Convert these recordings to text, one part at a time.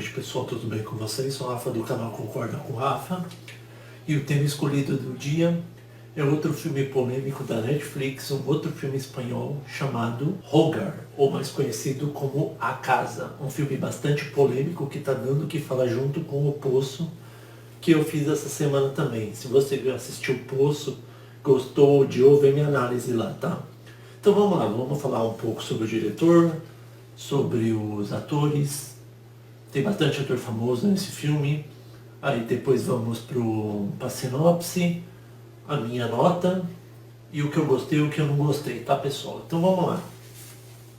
noite pessoal, tudo bem com vocês? Sou o Rafa do canal Concorda com o Rafa. E o tema escolhido do dia é outro filme polêmico da Netflix, um outro filme espanhol chamado Hogar, ou mais conhecido como A Casa. Um filme bastante polêmico que está dando o que falar junto com O Poço, que eu fiz essa semana também. Se você assistiu O Poço, gostou, odiou, vem minha análise lá, tá? Então vamos lá, vamos falar um pouco sobre o diretor, sobre os atores. Tem bastante ator famoso nesse filme. Aí depois vamos para a sinopse, a minha nota e o que eu gostei e o que eu não gostei, tá pessoal? Então vamos lá.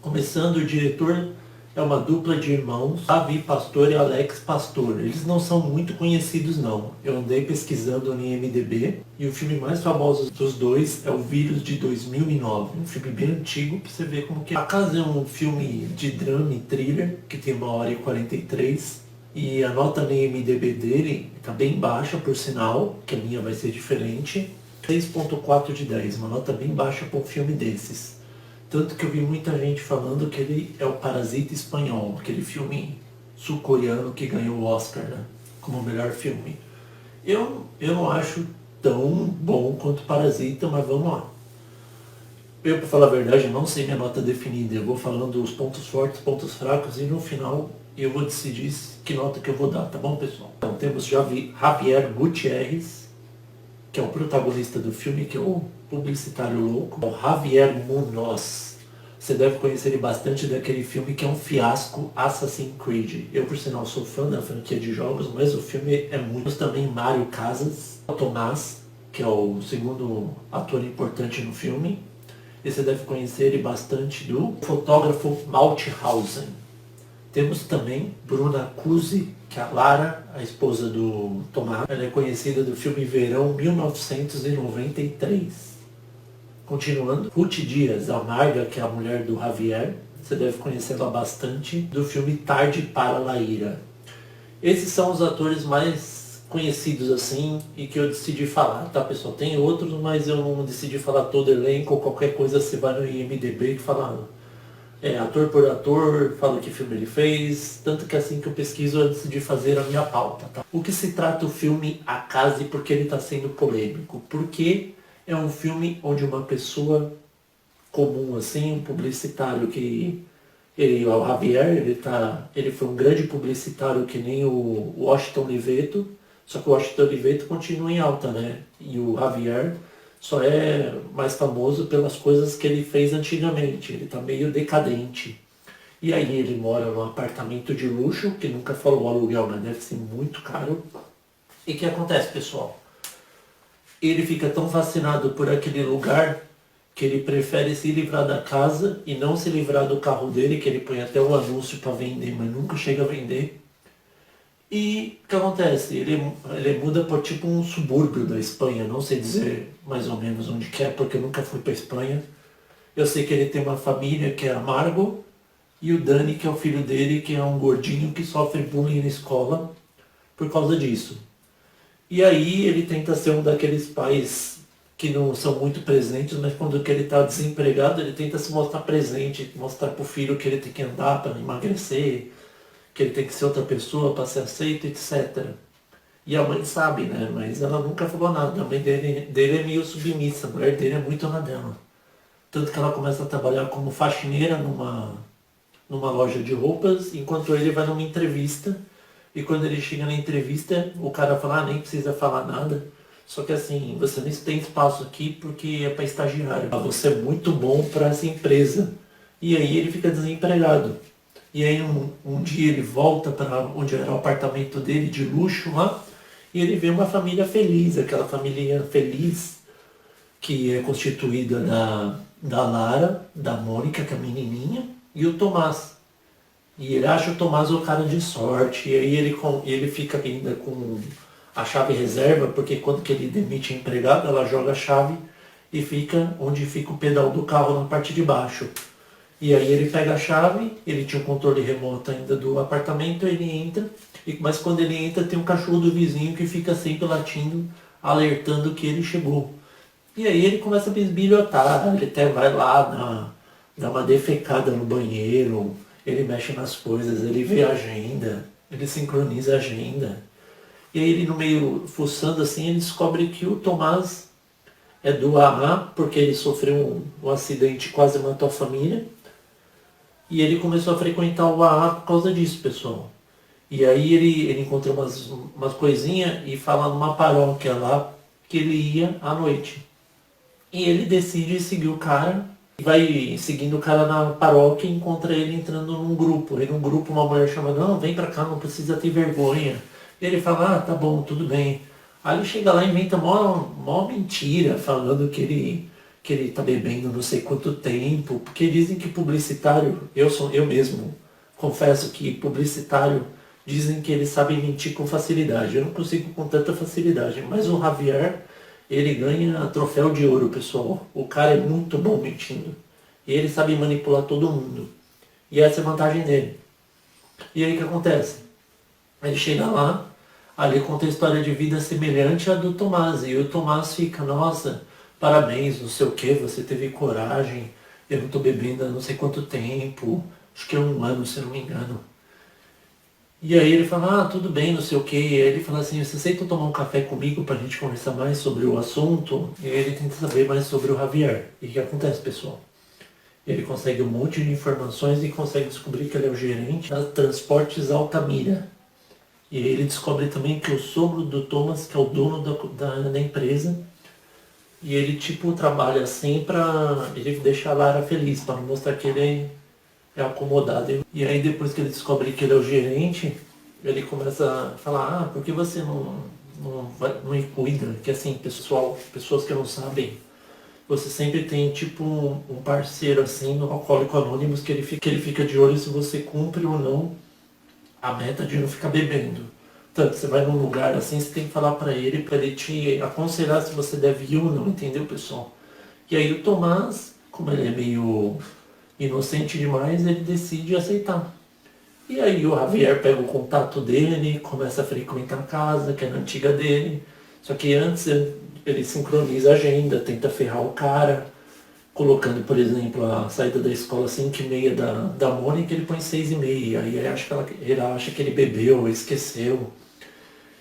Começando, o diretor é uma dupla de irmãos, Davi Pastor e Alex Pastor. Eles não são muito conhecidos não. Eu andei pesquisando no IMDb e o filme mais famoso dos dois é O Vírus de 2009. Um filme bem antigo pra você ver como que é. A Casa é um filme de drama e thriller que tem 1h43. E a nota no IMDb dele está bem baixa, por sinal, que a minha vai ser diferente. 6.4 de 10, uma nota bem baixa para um filme desses. Tanto que eu vi muita gente falando que ele é o Parasita espanhol, aquele filme sul-coreano que ganhou o Oscar, né, como o melhor filme. Eu não acho tão bom quanto Parasita, mas vamos lá. Eu, para falar a verdade, não sei minha nota definida. Eu vou falando os pontos fortes, pontos fracos e no final eu vou decidir que nota que eu vou dar, tá bom, pessoal? Então temos Javier Gutiérrez, que é o protagonista do filme, que é o publicitário louco. O Javier Munoz. Você deve conhecer ele bastante daquele filme que é um fiasco, Assassin's Creed. Eu, por sinal, sou fã da franquia de jogos, mas o filme é muito. Temos também Mário Casas, o Tomás, que é o segundo ator importante no filme. E você deve conhecer ele bastante do fotógrafo Mauthausen. Temos também Bruna Cusi, que é a Lara, a esposa do Tomás. Ela é conhecida do filme Verão 1993. Continuando, Ruth Dias, a Marga, que é a mulher do Javier. Você deve conhecê-la bastante do filme Tarde para a Ira. Esses são os atores mais conhecidos assim e que eu decidi falar, tá pessoal? Tem outros, mas eu não decidi falar todo o elenco ou qualquer coisa. Você vai no IMDb que fala ator por ator, fala que filme ele fez, tanto que assim que eu pesquiso eu decidi fazer a minha pauta, tá? O que se trata o filme A Casa e por que ele está sendo polêmico? Porque é um filme onde uma pessoa comum assim, um publicitário que o Javier, ele foi um grande publicitário que nem o Washington Oliveto, só que o Washington Oliveto continua em alta, né? E o Javier só é mais famoso pelas coisas que ele fez antigamente. Ele está meio decadente. E aí ele mora num apartamento de luxo, que nunca falou o aluguel, mas deve ser muito caro. E o que acontece, pessoal? Ele fica tão fascinado por aquele lugar que ele prefere se livrar da casa e não se livrar do carro dele, que ele põe até o anúncio para vender, mas nunca chega a vender. E o que acontece? Ele muda por tipo um subúrbio da Espanha, não sei dizer mais ou menos onde que é, porque eu nunca fui para Espanha. Eu sei que ele tem uma família que é a Margo, e o Dani, que é o filho dele, que é um gordinho que sofre bullying na escola por causa disso. E aí ele tenta ser um daqueles pais que não são muito presentes, mas quando ele está desempregado, ele tenta se mostrar presente, mostrar para o filho que ele tem que andar para emagrecer, que ele tem que ser outra pessoa para ser aceito, etc. E a mãe sabe, né? Mas ela nunca falou nada. A mãe dele é meio submissa, a mulher dele é muito na dela. Tanto que ela começa a trabalhar como faxineira numa loja de roupas, enquanto ele vai numa entrevista. E quando ele chega na entrevista, o cara fala, nem precisa falar nada. Só que assim, você não tem espaço aqui porque é para estagiário. Você é muito bom para essa empresa. E aí ele fica desempregado. E aí um dia ele volta para onde era o apartamento dele de luxo lá, e ele vê uma família feliz, aquela família feliz que é constituída da Lara, da Mônica, que é a menininha, e o Tomás. E ele acha o Tomás o cara de sorte, e aí ele fica ainda com a chave reserva, porque quando que ele demite a empregada, ela joga a chave e fica onde fica o pedal do carro na parte de baixo. E aí ele pega a chave, ele tinha o controle remoto ainda do apartamento, ele entra, mas quando ele entra tem um cachorro do vizinho que fica sempre latindo, alertando que ele chegou. E aí ele começa a bisbilhotar, ele até vai lá, dá uma defecada no banheiro, ele mexe nas coisas, ele vê a agenda, Ele sincroniza a agenda. E aí ele no meio, fuçando assim, ele descobre que o Tomás é do AA, porque ele sofreu um acidente que quase matou a família. E ele começou a frequentar o AA por causa disso, pessoal. E aí ele encontrou umas coisinhas e fala numa paróquia lá que ele ia à noite. E ele decide seguir o cara, e vai seguindo o cara na paróquia e encontra ele entrando num grupo. E num grupo uma mulher chama, não, vem pra cá, não precisa ter vergonha. E ele fala, ah, tá bom, tudo bem. Aí ele chega lá e inventa mó mentira, falando que ele tá bebendo não sei quanto tempo, porque dizem que publicitário, eu mesmo confesso que publicitário, dizem que eles sabem mentir com facilidade. Eu não consigo com tanta facilidade, mas o Javier, ele ganha troféu de ouro, pessoal. O cara é muito bom mentindo. E ele sabe manipular todo mundo. E essa é a vantagem dele. E aí o que acontece? Ele chega lá, ali conta a história de vida semelhante à do Tomás. E o Tomás fica, nossa, parabéns, não sei o que, você teve coragem, eu não tô bebendo há não sei quanto tempo, acho que é 1 ano, se eu não me engano. E aí ele fala, ah, tudo bem, não sei o que. E aí ele fala assim, você aceita tomar um café comigo pra gente conversar mais sobre o assunto? E aí ele tenta saber mais sobre o Javier. E o que acontece, pessoal? Ele consegue um monte de informações e consegue descobrir que ele é o gerente da Transportes Altamira. E aí ele descobre também que o sogro do Thomas, que é o dono da empresa, e ele tipo trabalha assim pra ele deixar a Lara feliz, para mostrar que ele é acomodado. E aí depois que ele descobre que ele é o gerente, ele começa a falar, ah, por que você não cuida? Que assim, pessoas que não sabem, você sempre tem tipo um parceiro assim no Alcoólico Anônimos que ele fica de olho se você cumpre ou não a meta de não ficar bebendo. Tanto você vai num lugar assim, você tem que falar para ele te aconselhar se você deve ir ou não, entendeu, pessoal? E aí o Tomás, como ele é meio inocente demais, ele decide aceitar. E aí o Javier pega o contato dele, começa a frequentar a casa, que é na antiga dele. Só que antes ele sincroniza a agenda, tenta ferrar o cara, colocando, por exemplo, a saída da escola às 5h30 da Mônica, ele põe 6h30. Aí ele acha que ele bebeu, esqueceu.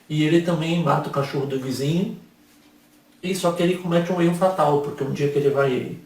E ele também mata o cachorro do vizinho. E só que ele comete um erro fatal, porque um dia que ele vai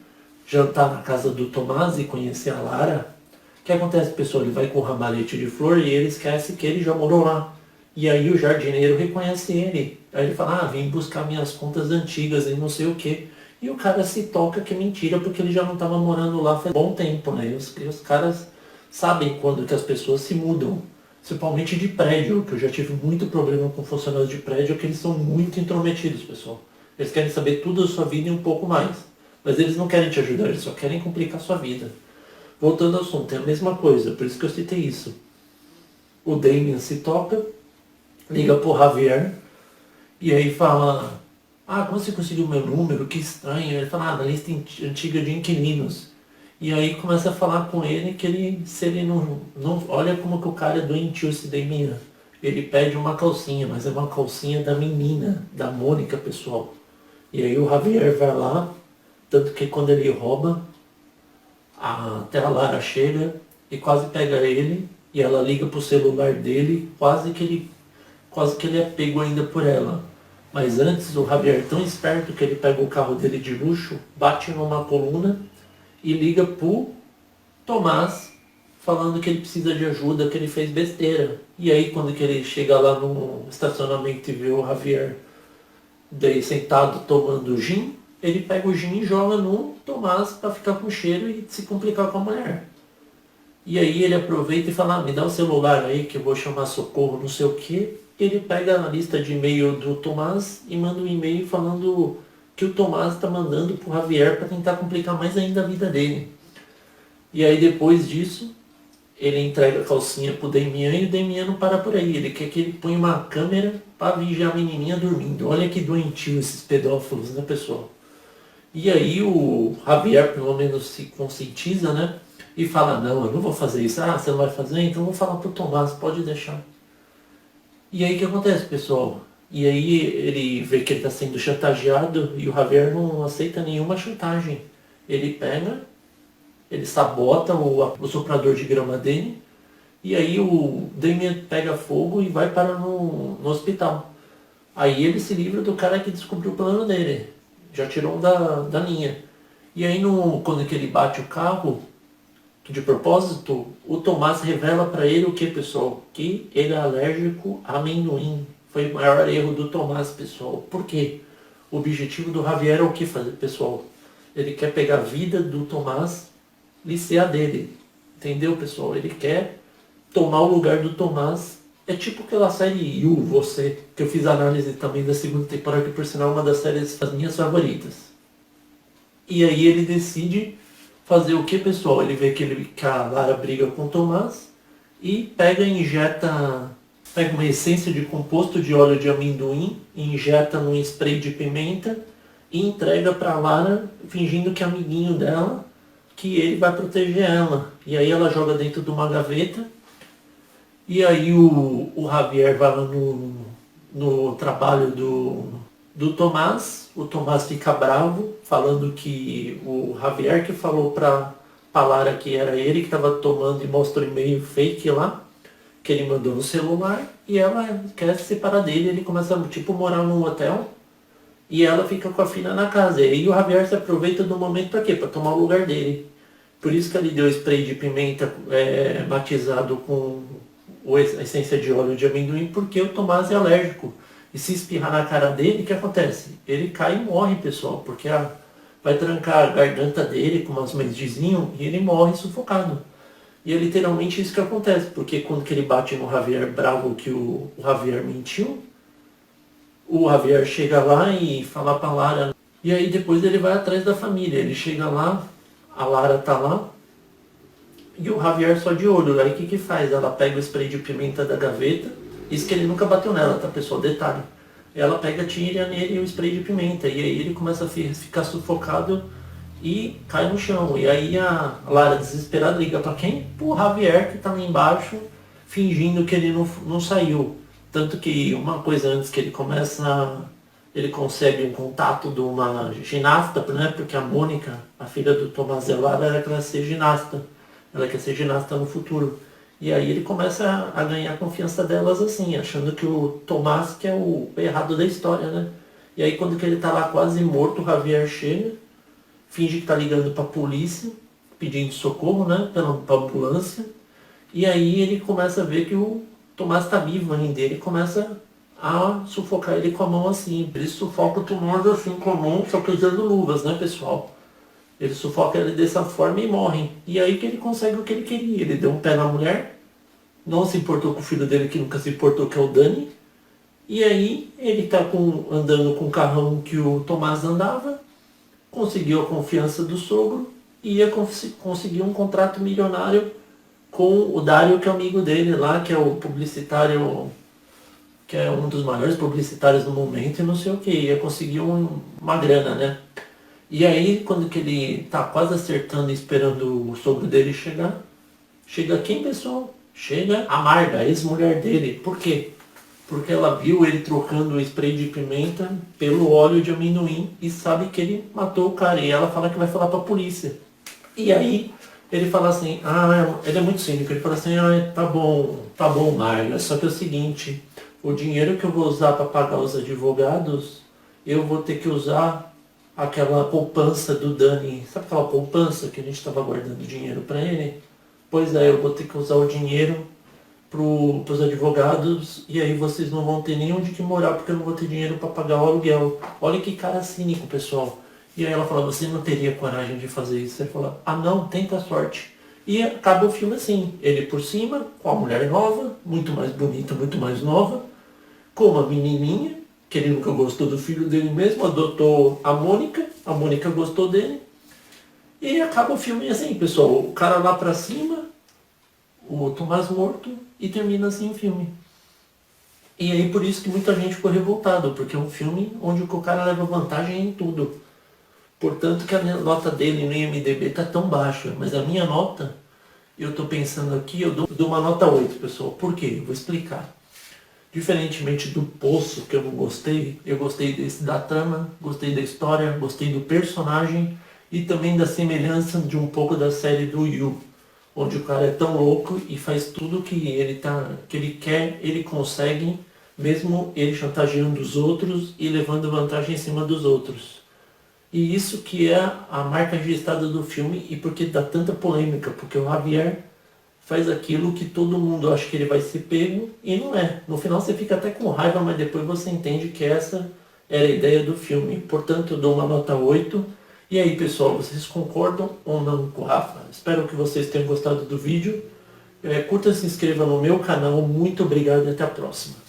jantar na casa do Tomás e conhecer a Lara, o que acontece, pessoal? Ele vai com o ramalhete de flor e ele esquece que ele já morou lá. E aí o jardineiro reconhece ele. Aí ele fala, ah, vim buscar minhas contas antigas e não sei o que. E o cara se toca que é mentira, porque ele já não estava morando lá faz bom tempo, né? E os caras sabem quando que as pessoas se mudam. Principalmente de prédio, que eu já tive muito problema com funcionários de prédio, que eles são muito intrometidos, pessoal. Eles querem saber tudo da sua vida e um pouco mais. Mas eles não querem te ajudar, eles só querem complicar a sua vida. Voltando ao assunto, é a mesma coisa, por isso que eu citei isso. O Damien se toca, liga pro Javier, e aí fala, ah, como você conseguiu meu número? Que estranho. Ele fala, ah, na lista antiga de inquilinos. E aí começa a falar com ele que se ele não olha como que o cara é doentio, esse Damien. Ele pede uma calcinha, mas é uma calcinha da menina, da Mônica, pessoal. E aí o Javier vai lá, tanto que quando ele rouba, até a Lara chega e quase pega ele, e ela liga pro celular dele, quase que ele é pego ainda por ela. Mas antes o Javier é tão esperto que ele pega o carro dele de luxo, bate numa coluna e liga pro Tomás, falando que ele precisa de ajuda, que ele fez besteira. E aí quando que ele chega lá no estacionamento e vê o Javier daí sentado tomando gin, ele pega o gin e joga no Tomás para ficar com cheiro e se complicar com a mulher. E aí ele aproveita e fala, ah, me dá o celular aí que eu vou chamar socorro, não sei o que. Ele pega a lista de e-mail do Tomás e manda um e-mail falando que o Tomás está mandando pro Javier para tentar complicar mais ainda a vida dele. E aí depois disso, ele entrega a calcinha pro Damien e o Damien não para por aí. Ele quer que ele ponha uma câmera para vigiar a menininha dormindo. Olha que doentio esses pedófilos, né, pessoal? E aí o Javier pelo menos se conscientiza, né? E fala, não, eu não vou fazer isso. Ah, você não vai fazer? Então eu vou falar pro Tomás, pode deixar. E aí o que acontece, pessoal? E aí ele vê que ele está sendo chantageado e o Javier não aceita nenhuma chantagem. Ele pega, ele sabota o soprador de grama dele E aí o Damien pega fogo e vai para no hospital. Aí ele se livra do cara que descobriu o plano dele. Já tirou um da linha. E aí quando que ele bate o carro, de propósito, o Tomás revela para ele o que, pessoal? Que ele é alérgico a amendoim. Foi o maior erro do Tomás, pessoal. Por quê? O objetivo do Javier é o que fazer, pessoal? Ele quer pegar a vida do Tomás e ser a dele. Entendeu, pessoal? Ele quer tomar o lugar do Tomás. É tipo aquela série You, Você, que eu fiz análise também da segunda temporada, que por sinal é uma das séries das minhas favoritas. E aí ele decide fazer o que, pessoal? Ele vê que a Lara briga com o Tomás e pega uma essência de composto de óleo de amendoim, injeta num spray de pimenta e entrega para Lara, fingindo que é amiguinho dela, que ele vai proteger ela. E aí ela joga dentro de uma gaveta. E aí o Javier vai lá no trabalho do Tomás. O Tomás fica bravo, falando que o Javier que falou pra Lara que era ele que estava tomando e mostra o e-mail fake lá, que ele mandou no celular, e ela quer se separar dele. Ele começa a morar num hotel e ela fica com a filha na casa. E aí o Javier se aproveita do momento para quê? Para tomar o lugar dele. Por isso que ele deu spray de pimenta batizado com a essência de óleo de amendoim, porque o Tomás é alérgico. E se espirrar na cara dele, o que acontece? Ele cai e morre, pessoal, porque vai trancar a garganta dele com umas medinhas e ele morre sufocado. E é literalmente isso que acontece, porque quando que ele bate no Javier bravo que o Javier mentiu, o Javier chega lá e fala pra Lara, e aí depois ele vai atrás da família. Ele chega lá, a Lara tá lá, e o Javier só de olho. Aí o que faz? Ela pega o spray de pimenta da gaveta. Isso que ele nunca bateu nela, tá, pessoal? Detalhe. Ela pega, tira nele o spray de pimenta. E aí ele começa a ficar sufocado e cai no chão. E aí a Lara, desesperada, liga pra quem? Pro Javier, que tá lá embaixo, fingindo que ele não saiu. Tanto que uma coisa antes que ele ele consegue um contato de uma ginasta, né? Porque a Mônica, a filha do Tomás e Lara, ela quer ser ginasta. Ela quer ser ginasta no futuro. E aí ele começa a ganhar a confiança delas assim, achando que o Tomás que é o errado da história, né? E aí quando que ele tá lá quase morto, o Javier chega, finge que tá ligando pra polícia, pedindo socorro, né? Pra ambulância. E aí ele começa a ver que o Tomás tá vivo ainda. Ele começa a sufocar ele com a mão assim. Ele sufoca o Tomás assim com a mão, só que usando luvas, né, pessoal? Ele sufoca ele dessa forma e morre. E aí que ele consegue o que ele queria. Ele deu um pé na mulher, não se importou com o filho dele que nunca se importou, que é o Dani. E aí ele tá andando com o carrão que o Tomás andava, conseguiu a confiança do sogro e ia conseguir um contrato milionário com o Dário, que é amigo dele lá, que é o publicitário, que é um dos maiores publicitários do momento e não sei o que. Ia conseguir uma grana, né? E aí, quando que ele tá quase acertando e esperando o sogro dele chegar, chega quem, pessoal? Chega a Marga, a ex-mulher dele. Por quê? Porque ela viu ele trocando o spray de pimenta pelo óleo de amendoim e sabe que ele matou o cara. E ela fala que vai falar pra polícia. E aí, ele fala assim, ele é muito cínico, ele fala assim, tá bom, Marga, só que é o seguinte, o dinheiro que eu vou usar para pagar os advogados, eu vou ter que usar aquela poupança do Dani, sabe aquela poupança que a gente estava guardando dinheiro para ele? Pois é, eu vou ter que usar o dinheiro pros advogados e aí vocês não vão ter nem onde que morar porque eu não vou ter dinheiro para pagar o aluguel. Olha que cara cínico, pessoal. E aí ela fala, você não teria coragem de fazer isso? Ele fala, não, tenta a sorte. E acaba o filme assim, ele por cima, com a mulher nova, muito mais bonita, muito mais nova, com uma menininha, que ele nunca gostou do filho dele mesmo, adotou a Mônica gostou dele. E acaba o filme assim, pessoal, o cara lá pra cima, o Tomás morto, e termina assim o filme. E aí por isso que muita gente ficou revoltada, porque é um filme onde o cara leva vantagem em tudo. Portanto que a nota dele no IMDB tá tão baixa, mas a minha nota, eu tô pensando aqui, eu dou uma nota 8, pessoal. Por quê? Eu vou explicar. Diferentemente do Poço, que eu não gostei, eu gostei da trama, gostei da história, gostei do personagem e também da semelhança de um pouco da série do You. onde o cara é tão louco e faz tudo que ele quer, ele consegue, mesmo ele chantageando os outros e levando vantagem em cima dos outros. E isso que é a marca registrada do filme e porque dá tanta polêmica, porque o Javier faz aquilo que todo mundo acha que ele vai ser pego e não é. No final você fica até com raiva, mas depois você entende que essa era a ideia do filme. Portanto, eu dou uma nota 8. E aí, pessoal, vocês concordam ou não com o Rafa? Espero que vocês tenham gostado do vídeo. Curta, se inscreva no meu canal. Muito obrigado e até a próxima.